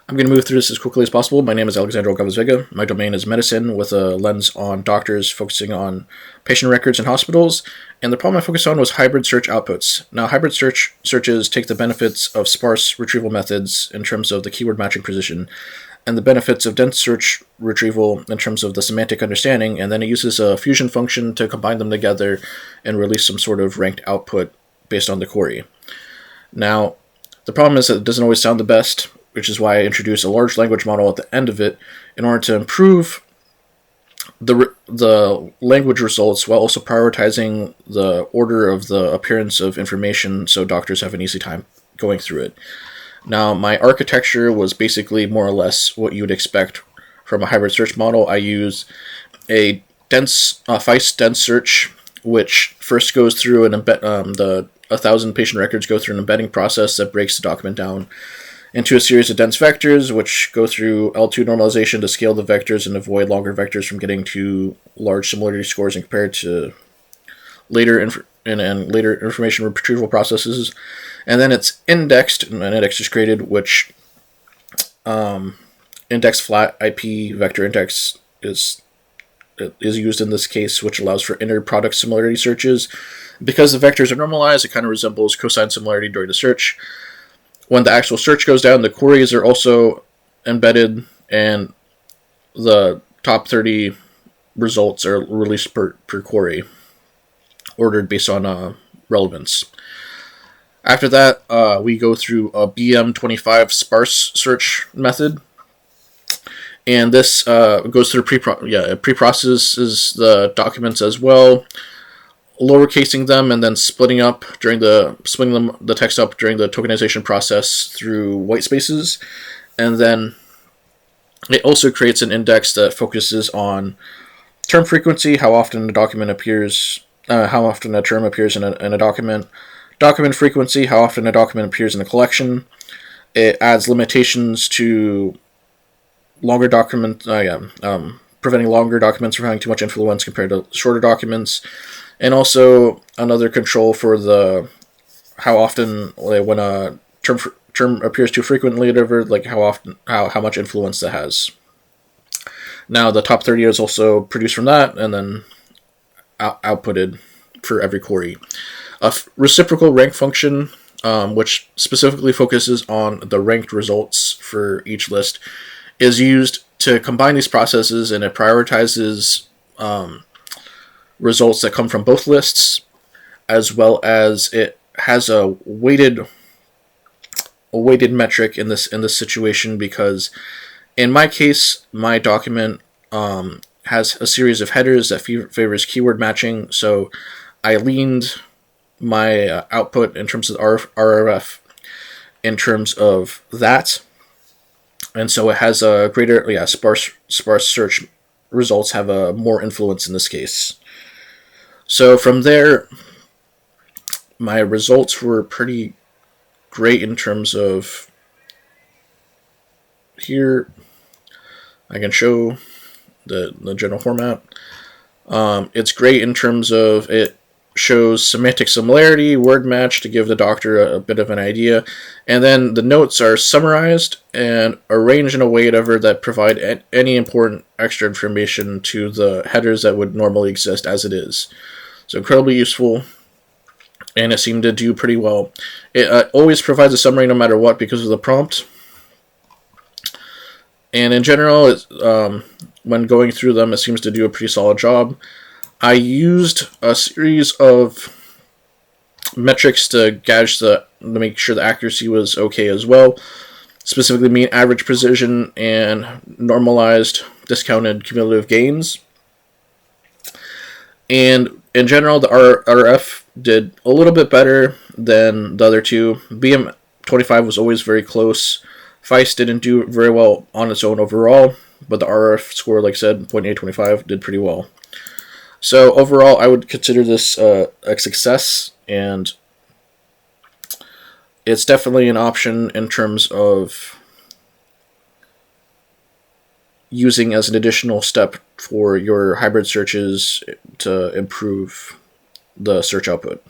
I'm going to move through this as quickly as possible. My name is Galvez-Vega. My domain is medicine with a lens on doctors, focusing on patient records in hospitals. And the problem I focused on was hybrid search outputs. Now, hybrid searches take the benefits of sparse retrieval methods in terms of the keyword matching precision, and the benefits of dense search retrieval in terms of the semantic understanding, and then it uses a fusion function to combine them together and release some sort of ranked output based on the query. Now, the problem is that it doesn't always sound the best, which is why I introduced a large language model at the end of it in order to improve the language results while also prioritizing the order of the appearance of information so doctors have an easy time going through it. Now, my architecture was basically more or less what you would expect from a hybrid search model. I use a Feist dense search, which first goes through the 1,000 patient records go through an embedding process that breaks the document down into a series of dense vectors, which go through L2 normalization to scale the vectors and avoid longer vectors from getting to large similarity scores and compared to later information retrieval processes. And then it's indexed, and an index is created, which index flat IP vector index is used in this case, which allows for inner product similarity searches. Because the vectors are normalized, it kind of resembles cosine similarity during the search. When the actual search goes down, the queries are also embedded, and the top 30 results are released per query, ordered based on relevance. After that, we go through a BM25 sparse search method, and this goes through pre-processes the documents as well, lowercasing them and then splitting the text up during the tokenization process through white spaces, and then it also creates an index that focuses on term frequency, how often a document appears, how often a term appears in a document, document frequency, how often a document appears in a collection. It adds limitations to longer documents, preventing longer documents from having too much influence compared to shorter documents. And also another control for how often, when a term appears too frequently, like how much influence that has. Now the top 30 is also produced from that and then outputted for every query. A reciprocal rank function, which specifically focuses on the ranked results for each list, is used to combine these processes, and it prioritizes results that come from both lists, as well as it has a weighted metric in this situation, because in my case, my document has a series of headers that favors keyword matching, so I leaned my output in terms of RRF in terms of that, and so it has a greater sparse search results have a more influence in this case. So from there, my results were pretty great in terms of, here I can show the general format. It's great in terms of it shows semantic similarity, word match to give the doctor a bit of an idea, and then the notes are summarized and arranged in a way that provide any important extra information to the headers that would normally exist as it is. So incredibly useful, and it seemed to do pretty well. It always provides a summary no matter what because of the prompt. And in general, when going through them, it seems to do a pretty solid job. I used a series of metrics to make sure the accuracy was okay as well, specifically mean average precision and normalized discounted cumulative gains. And in general, the RF did a little bit better than the other two. BM25 was always very close. Feist didn't do very well on its own overall, but the RF score, like I said, 0.825, did pretty well. So overall, I would consider this a success, and it's definitely an option in terms of using as an additional step for your hybrid searches to improve the search output.